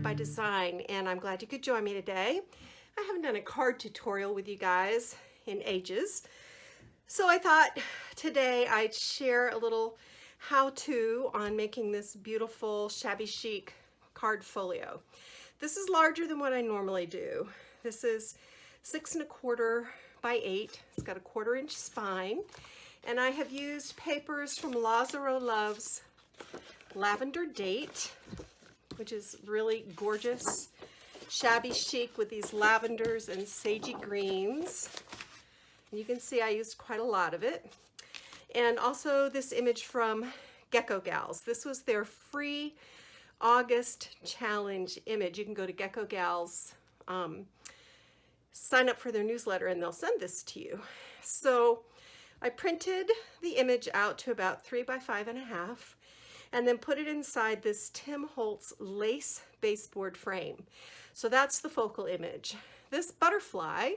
by Design, and I'm glad you could join me today. I haven't done a card tutorial with you guys in ages, so I thought today I'd share a little how-to on making this beautiful Shabby Chic card folio. This is larger than what I normally do. This is 6 1/4 by 8. It's got a 1/4 inch spine, and I have used papers from Laserowe Love's Lavender Date, which is really gorgeous, shabby chic with these lavenders and sagey greens. And you can see I used quite a lot of it. And also this image from Gecko Gals. This was their free August challenge image. You can go to Gecko Gals, sign up for their newsletter, and they'll send this to you. So I printed the image out to about 3 by 5.5. and then put it inside this Tim Holtz lace baseboard frame. So that's the focal image. This butterfly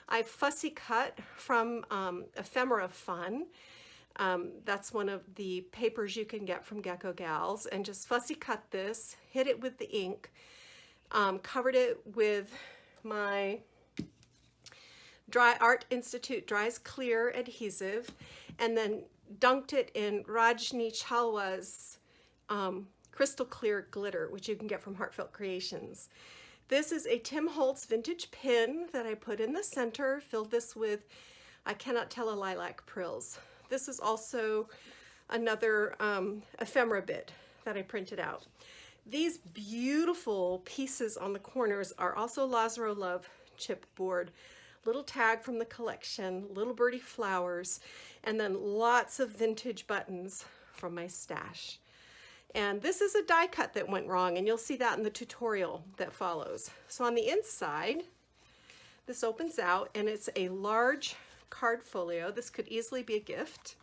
I fussy cut from Ephemera Fun. That's one of the papers you can get from Gecko Gals, and just fussy cut this, hit it with the ink, covered it with my Art Institute Dries Clear adhesive, and then dunked it in Rajni Chalwa's crystal clear glitter, which you can get from Heartfelt Creations. This is a Tim Holtz vintage pin that I put in the center, filled this with I Cannot Tell a Lilac Prills. This is also another ephemera bit that I printed out. These beautiful pieces on the corners are also Laserowe Love chipboard. Little tag from the collection, little birdie flowers, and then lots of vintage buttons from my stash. And this is a die cut that went wrong, and you'll see that in the tutorial that follows. So on the inside, this opens out, and it's a large card folio. This could easily be a gift.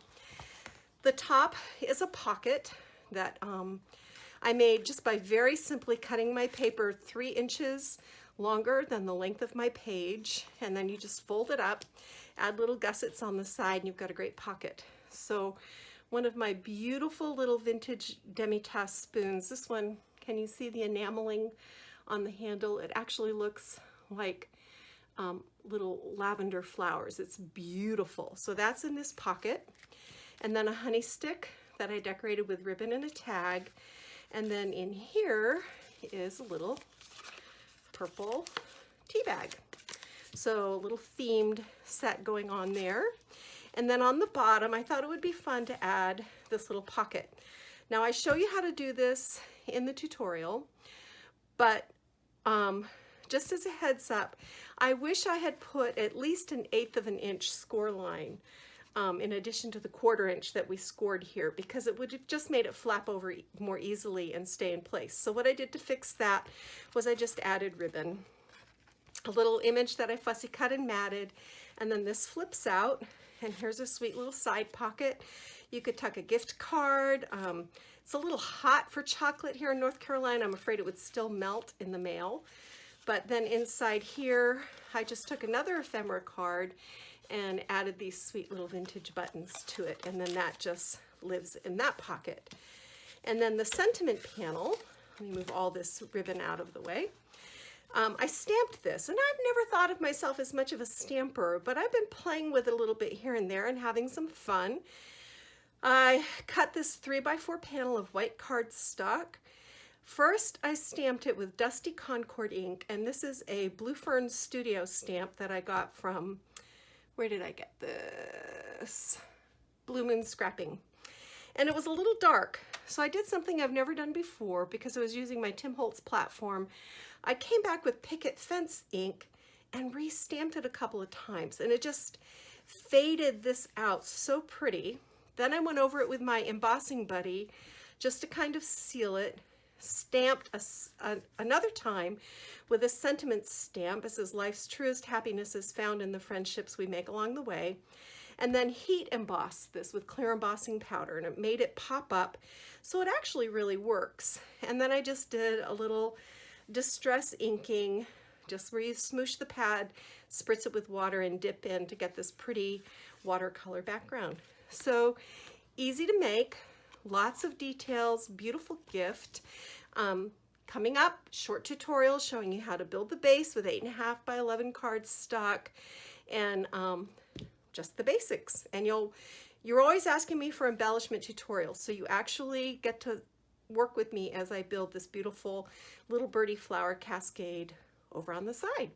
The top is a pocket that I made just by very simply cutting my paper 3 inches longer than the length of my page, and then you just fold it up, add little gussets on the side, and you've got a great pocket. So one of my beautiful little vintage demi-tasse spoons. This one, can you see the enameling on the handle? It actually looks like little lavender flowers. It's beautiful. So that's in this pocket. And then a honey stick that I decorated with ribbon and a tag. And then in here is a little purple tea bag. So a little themed set going on there. And then on the bottom, I thought it would be fun to add this little pocket. Now I show you how to do this in the tutorial, but just as a heads up, I wish I had put at least 1/8 of an inch score line in addition to the 1/4 inch that we scored here, because it would have just made it flap over more easily and stay in place. So what I did to fix that was I just added ribbon. A little image that I fussy cut and matted, and then this flips out, and here's a sweet little side pocket. You could tuck a gift card. It's a little hot for chocolate here in North Carolina. I'm afraid it would still melt in the mail. But then inside here, I just took another ephemera card and added these sweet little vintage buttons to it, and then that just lives in that pocket. And then the sentiment panel, let me move all this ribbon out of the way. I stamped this, and I've never thought of myself as much of a stamper, but I've been playing with it a little bit here and there and having some fun. I cut this 3 by 4 panel of white cardstock. First, I stamped it with Dusty Concord ink, and this is a Blue Fern Studio stamp that I got from, where did I get this? Blue Moon Scrapping. And it was a little dark, so I did something I've never done before because I was using my Tim Holtz platform. I came back with Picket Fence ink and re-stamped it a couple of times, and it just faded this out so pretty. Then I went over it with my embossing buddy just to kind of seal it, stamped another time with a sentiment stamp. It says, "Life's truest happiness is found in the friendships we make along the way." And then heat embossed this with clear embossing powder, and it made it pop up, so it actually really works. And then I just did a little distress inking, just where you smoosh the pad, spritz it with water, and dip in to get this pretty watercolor background. So easy to make, lots of details, beautiful gift. coming up, short tutorial showing you how to build the base with 8.5 by 11 cardstock and just the basics. And you're always asking me for embellishment tutorials, so you actually get to work with me as I build this beautiful little birdie flower cascade over on the side.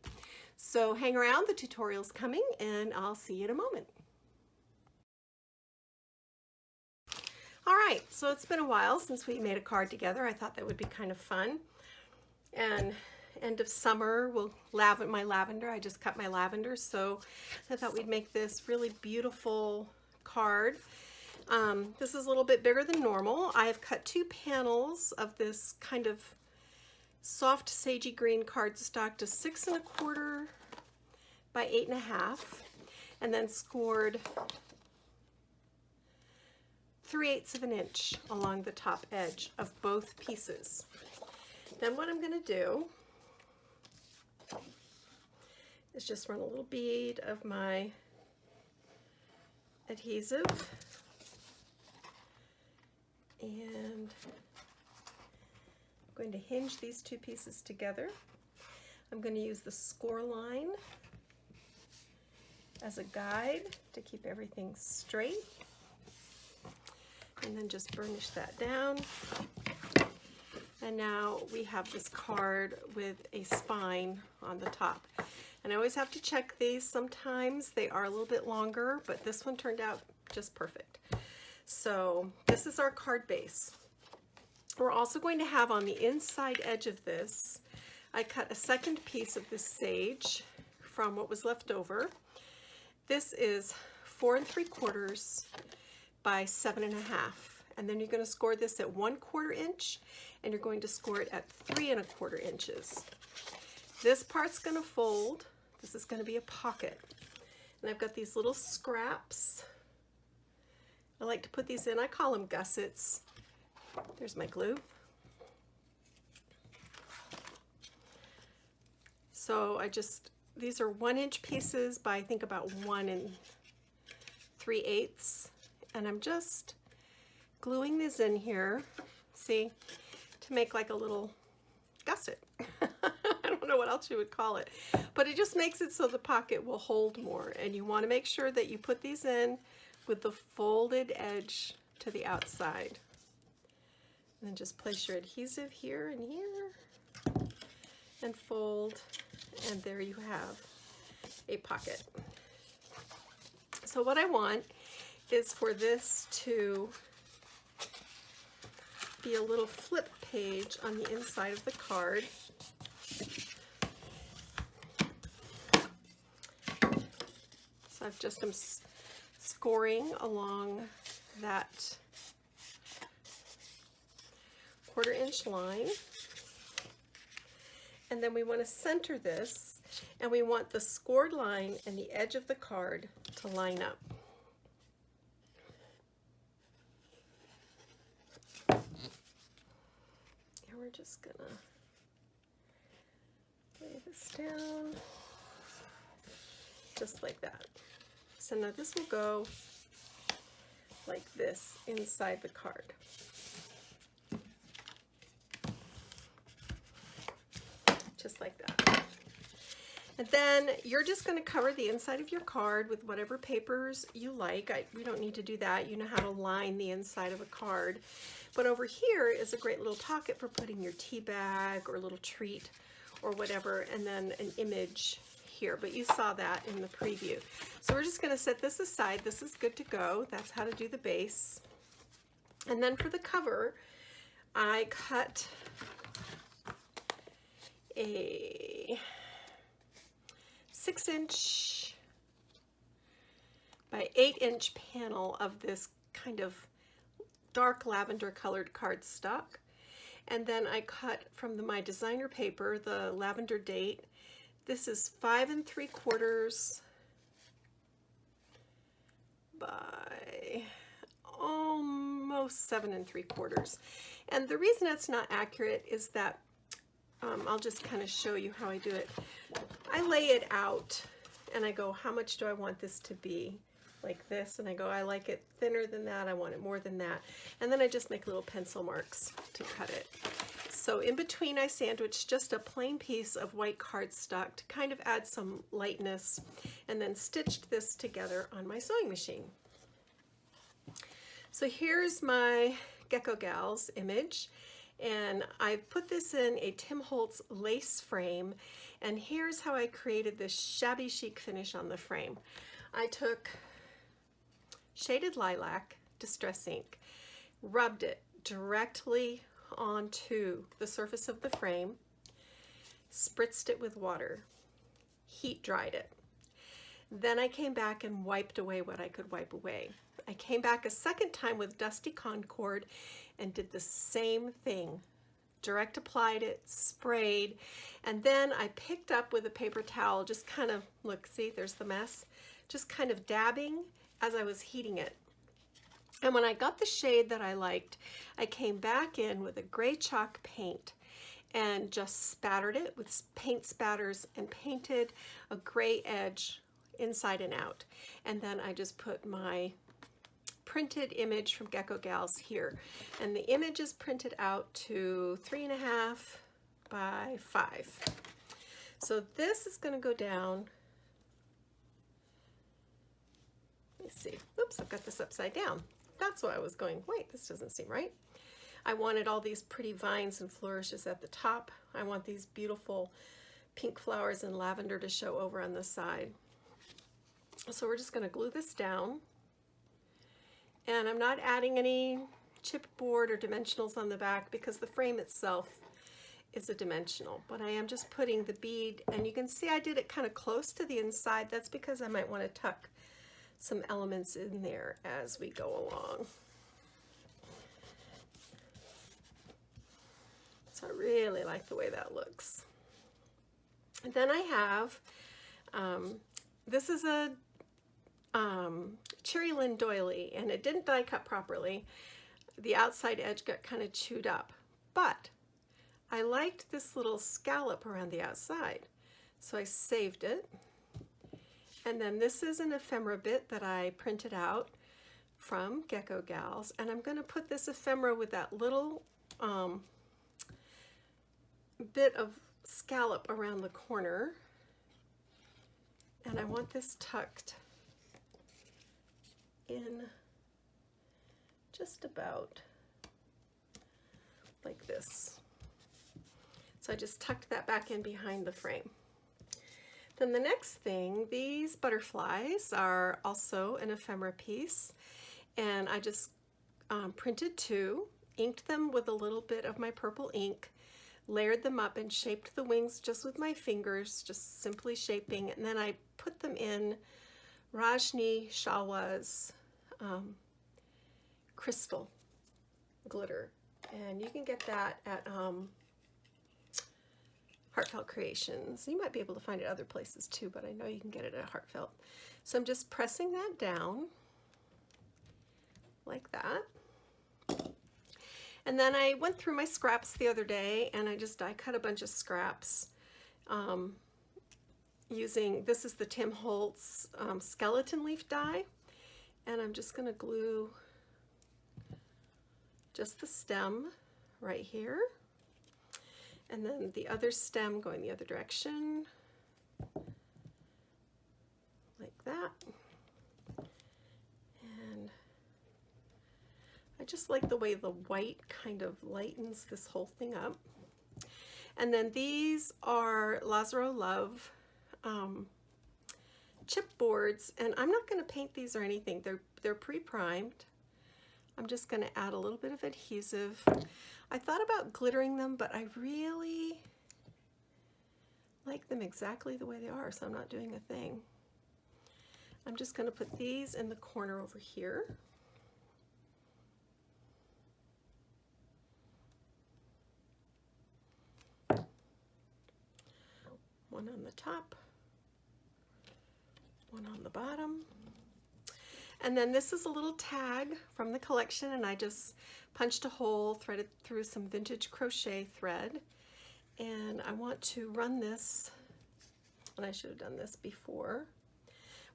So hang around, the tutorial's coming, and I'll see you in a moment. All right, so it's been a while since we made a card together. I thought that would be kind of fun. And end of summer, my lavender, I just cut my lavender, so I thought we'd make this really beautiful card. This is a little bit bigger than normal. I have cut 2 panels of this kind of soft sagey green cardstock to 6 1/4 by 8.5, and then scored 3/8 of an inch along the top edge of both pieces. Then what I'm going to do is just run a little bead of my adhesive, and I'm going to hinge these 2 pieces together. I'm going to use the score line as a guide to keep everything straight, and then just burnish that down. And now we have this card with a spine on the top. And I always have to check these. Sometimes they are a little bit longer, but this one turned out just perfect. So this is our card base. We're also going to have on the inside edge of this, I cut a second piece of this sage from what was left over. This is 4 3/4 by 7.5. And then you're going to score this at 1/4 inch, and you're going to score it at 3 1/4 inches. This part's going to fold. This is going to be a pocket. And I've got these little scraps. I like to put these in. I call them gussets. There's my glue. So these are 1 inch pieces by I think about 1 3/8. And I'm just gluing these in here, see, to make like a little gusset. I don't know what else you would call it, but it just makes it so the pocket will hold more. And you want to make sure that you put these in with the folded edge to the outside. And then just place your adhesive here and here and fold, and there you have a pocket. So what I want is for this to be a little flip page on the inside of the card. So I've just am scoring along that 1/4 inch line. And then we want to center this, and we want the scored line and the edge of the card to line up. And we're just gonna lay this down just like that. So now this will go like this inside the card. Just like that. And then you're just going to cover the inside of your card with whatever papers you like. We don't need to do that. You know how to line the inside of a card. But over here is a great little pocket for putting your tea bag or a little treat or whatever, and then an image here. But you saw that in the preview. So we're just going to set this aside. This is good to go. That's how to do the base. And then for the cover, I cut a 6" by 8" panel of this kind of dark lavender colored cardstock, and then I cut from my designer paper the lavender date. This is 5 3/4 by almost 7 3/4, and the reason it's not accurate is that I'll just kind of show you how I do it. I lay it out and I go, how much do I want this to be? Like this, and I go, I like it thinner than that, I want it more than that. And then I just make little pencil marks to cut it. So in between I sandwiched just a plain piece of white cardstock to kind of add some lightness, and then stitched this together on my sewing machine. So here's my Gecko Gals image, and I've put this in a Tim Holtz lace frame, and here's how I created this shabby chic finish on the frame. I took shaded lilac distress ink, rubbed it directly onto the surface of the frame, spritzed it with water, heat dried it. Then I came back and wiped away what I could wipe away. I came back a second time with Dusty Concord and did the same thing. Direct applied it, sprayed, and then I picked up with a paper towel, just kind of, look, see, there's the mess, just kind of dabbing as I was heating it. And when I got the shade that I liked, I came back in with a gray chalk paint and just spattered it with paint spatters and painted a gray edge inside and out. And then I just put my printed image from Gecko Gals here. And the image is printed out to 3.5 by 5. So this is going to go down. Let me see. Oops, I've got this upside down. That's why I was going, wait, this doesn't seem right. I wanted all these pretty vines and flourishes at the top. I want these beautiful pink flowers and lavender to show over on the side. So we're just going to glue this down. And I'm not adding any chipboard or dimensionals on the back because the frame itself is a dimensional. But I am just putting the bead, and you can see I did it kind of close to the inside. That's because I might want to tuck some elements in there as we go along. So I really like the way that looks. And then I have, this is a Cherry Lynn doily, and it didn't die cut properly. The outside edge got kind of chewed up, but I liked this little scallop around the outside, so I saved it. And then this is an ephemera bit that I printed out from Gecko Gals, and I'm going to put this ephemera with that little bit of scallop around the corner, and I want this tucked in just about like this. So I just tucked that back in behind the frame. Then the next thing, these butterflies are also an ephemera piece, and I just printed 2, inked them with a little bit of my purple ink, layered them up and shaped the wings just with my fingers, just simply shaping, and then I put them in Rajni Shalwa's crystal glitter, and you can get that at Heartfelt Creations. You might be able to find it other places too, but I know you can get it at Heartfelt. So I'm just pressing that down like that. And then I went through my scraps the other day, and I just die cut a bunch of scraps using, this is the Tim Holtz skeleton leaf die, and I'm just going to glue just the stem right here. And then the other stem going the other direction, like that. And I just like the way the white kind of lightens this whole thing up. And then these are Laserowe Love chipboards, and I'm not going to paint these or anything. They're pre-primed. I'm just going to add a little bit of adhesive. I thought about glittering them, but I really like them exactly the way they are, so I'm not doing a thing. I'm just going to put these in the corner over here. One on the top, one on the bottom. And then this is a little tag from the collection, and I just punched a hole, threaded through some vintage crochet thread, and I want to run this, and I should have done this before.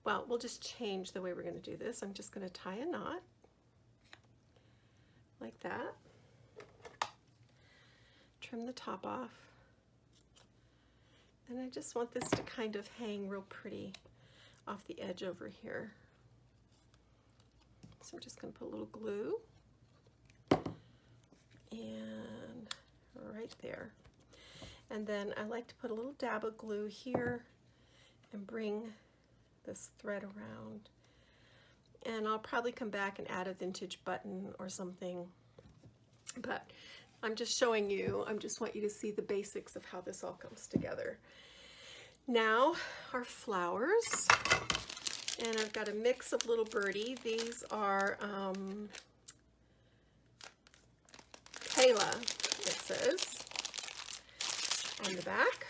Well, we'll just change the way we're going to do this. I'm just going to tie a knot like that. trim the top off. And I just want this to kind of hang real pretty off the edge over here. So I'm just going to put a little glue and right there. And then I like to put a little dab of glue here and bring this thread around. And I'll probably come back and add a vintage button or something. But I'm just showing you, I just want you to see the basics of how this all comes together. Now, our flowers. And I've got a mix of Little Birdie. These are Kayla, it says, on the back.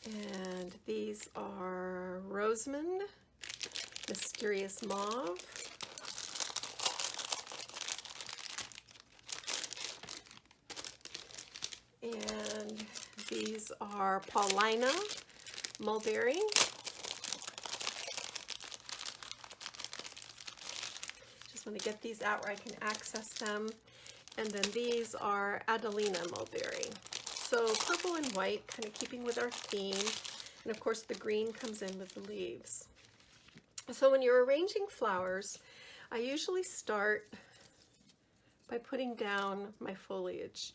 And these are Rosamond, Mysterious Mauve. And these are Paulina, Mulberry. Just want to get these out where I can access them. And then these are Adelina Mulberry. So purple and white, kind of keeping with our theme. And of course the green comes in with the leaves. So when you're arranging flowers, I usually start by putting down my foliage.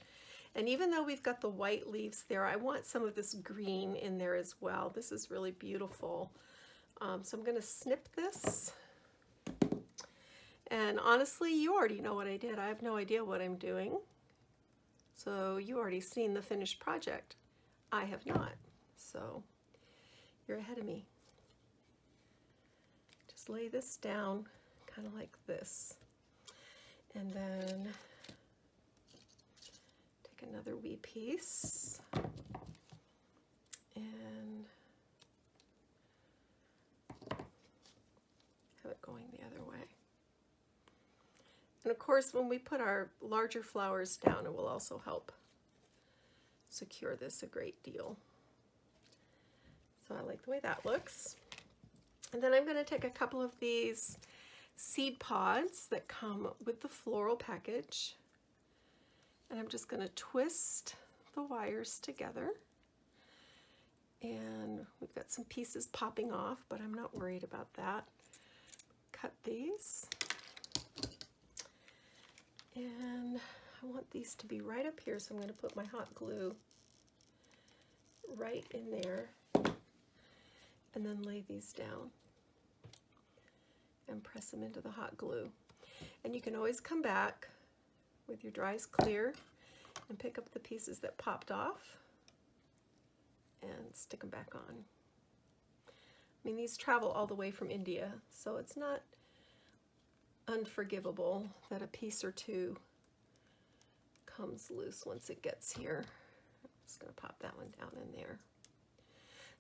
And even though we've got the white leaves there, I want some of this green in there as well. This is really beautiful. So I'm going to snip this. And honestly, you already know what I did. I have no idea what I'm doing. So you already seen the finished project. I have not. So you're ahead of me. Just lay this down kind of like this. And then take another wee piece and have it going the other way. And of course, when we put our larger flowers down, it will also help secure this a great deal. So I like the way that looks. And then I'm going to take a couple of these seed pods that come with the floral package. And I'm just going to twist the wires together. And we've got some pieces popping off, but I'm not worried about that. Cut these. And I want these to be right up here, so I'm going to put my hot glue right in there and then lay these down and press them into the hot glue. And you can always come back with your dries clear and pick up the pieces that popped off and stick them back on. I mean, these travel all the way from India, so it's not unforgivable that a piece or two comes loose once it gets here. I'm just going to pop that one down in there.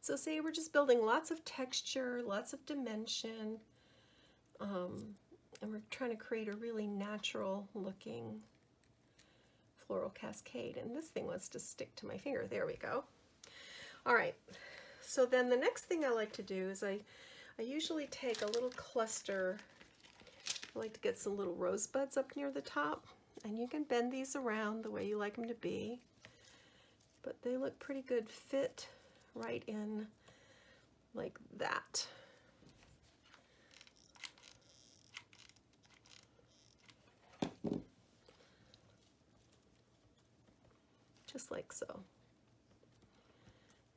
So say we're just building lots of texture, lots of dimension, and we're trying to create a really natural looking floral cascade. And this thing wants to stick to my finger. There we go. All right. So then the next thing I like to do is I usually take a little cluster. I like to get some little rosebuds up near the top, and you can bend these around the way you like them to be, but they look pretty good fit right in like that. Just like so.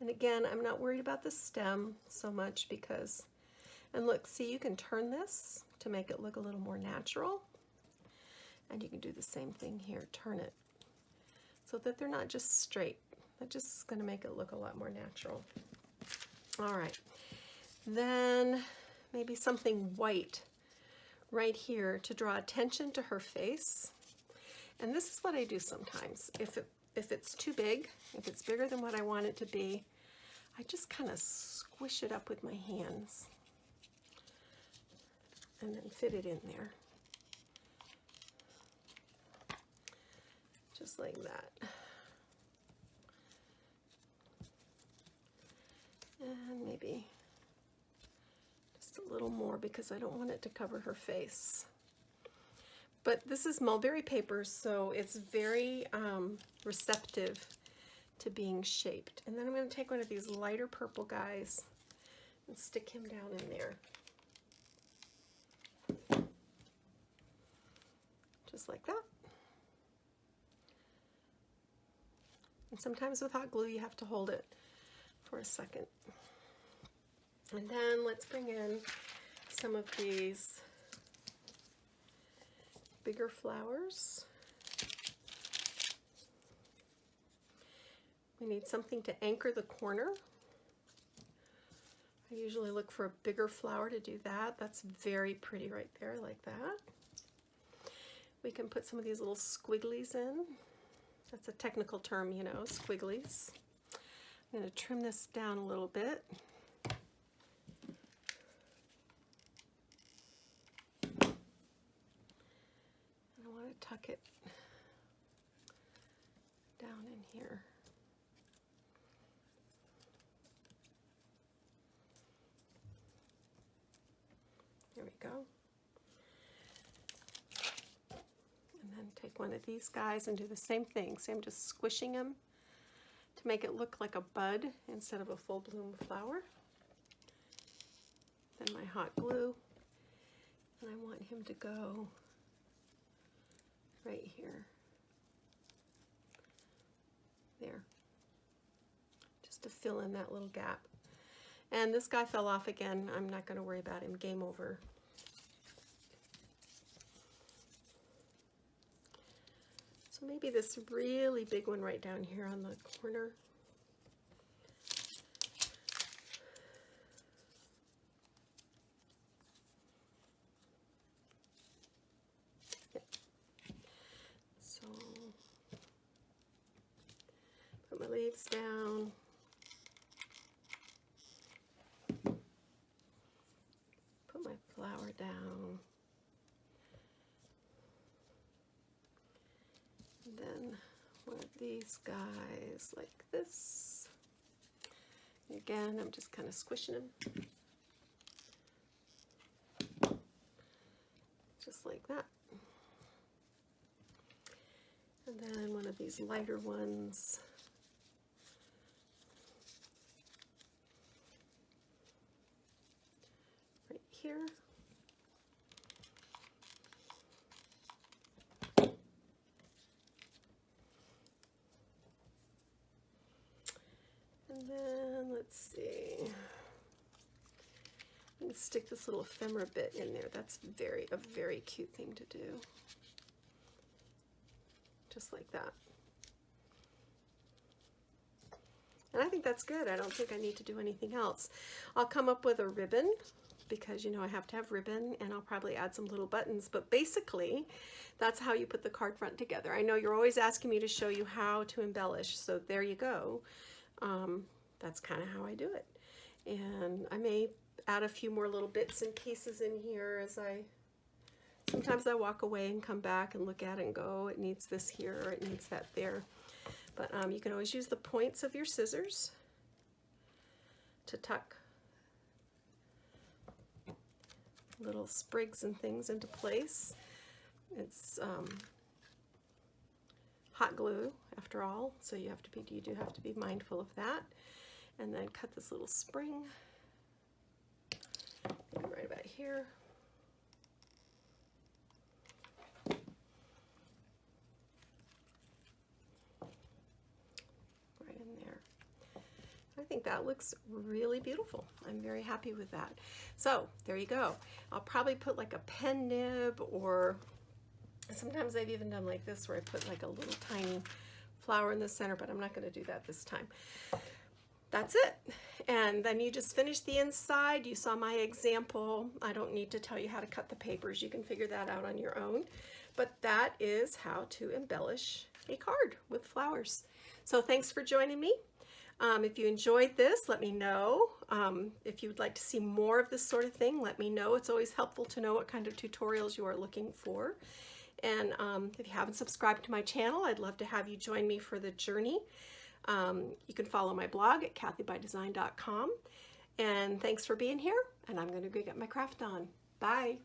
And again, I'm not worried about the stem so much because, and look, see, you can turn this to make it look a little more natural. And you can do the same thing here, turn it so that they're not just straight. That's just going to make it look a lot more natural. All right, then maybe something white right here to draw attention to her face. And this is what I do sometimes. If it's too big, if it's bigger than what I want it to be, I just kind of squish it up with my hands and then fit it in there. Just like that. And maybe just a little more because I don't want it to cover her face. But this is mulberry paper, so it's very receptive to being shaped. And then I'm going to take one of these lighter purple guys and stick him down in there. Just like that. And sometimes with hot glue you have to hold it for a second. And then let's bring in some of these bigger flowers. We need something to anchor the corner. I usually look for a bigger flower to do that. That's very pretty right there, like that. We can put some of these little squigglies in. That's a technical term, you know, squigglies. I'm going to trim this down a little bit. I want to tuck it down in here. There we go. And then take one of these guys and do the same thing. See, I'm just squishing them to make it look like a bud instead of a full bloom flower. Then my hot glue, and I want him to go right here. There. Just to fill in that little gap. And this guy fell off again. I'm not going to worry about him. Game over. So maybe this really big one right down here on the corner. Yeah. So put my leaves down. Put my flower down. And then one of these guys like this. And again, I'm just kind of squishing them. Just like that. And then one of these lighter ones. Right here. And then let's see. I'm going to stick this little ephemera bit in there. That's a very cute thing to do. Just like that. And I think that's good. I don't think I need to do anything else. I'll come up with a ribbon because, you know, I have to have ribbon, and I'll probably add some little buttons. But basically, that's how you put the card front together. I know you're always asking me to show you how to embellish, so there you go. That's kind of how I do it. And I may add a few more little bits and pieces in here as sometimes I walk away and come back and look at it and go, it needs this here or it needs that there. But you can always use the points of your scissors to tuck little sprigs and things into place. It's hot glue after all, so you do have to be mindful of that. And then cut this little spring right about here. Right in there. I think that looks really beautiful. I'm very happy with that. So there you go. I'll probably put like a pen nib, or sometimes I've even done like this where I put like a little tiny flower in the center, but I'm not going to do that this time. That's it. And then you just finish the inside. You saw my example. I don't need to tell you how to cut the papers. You can figure that out on your own. But that is how to embellish a card with flowers. So thanks for joining me. If you enjoyed this, let me know. If you would like to see more of this sort of thing, let me know. It's always helpful to know what kind of tutorials you are looking for. And if you haven't subscribed to my channel, I'd love to have you join me for the journey. You can follow my blog at kathybydesign.com. And thanks for being here. And I'm going to go get my craft on. Bye.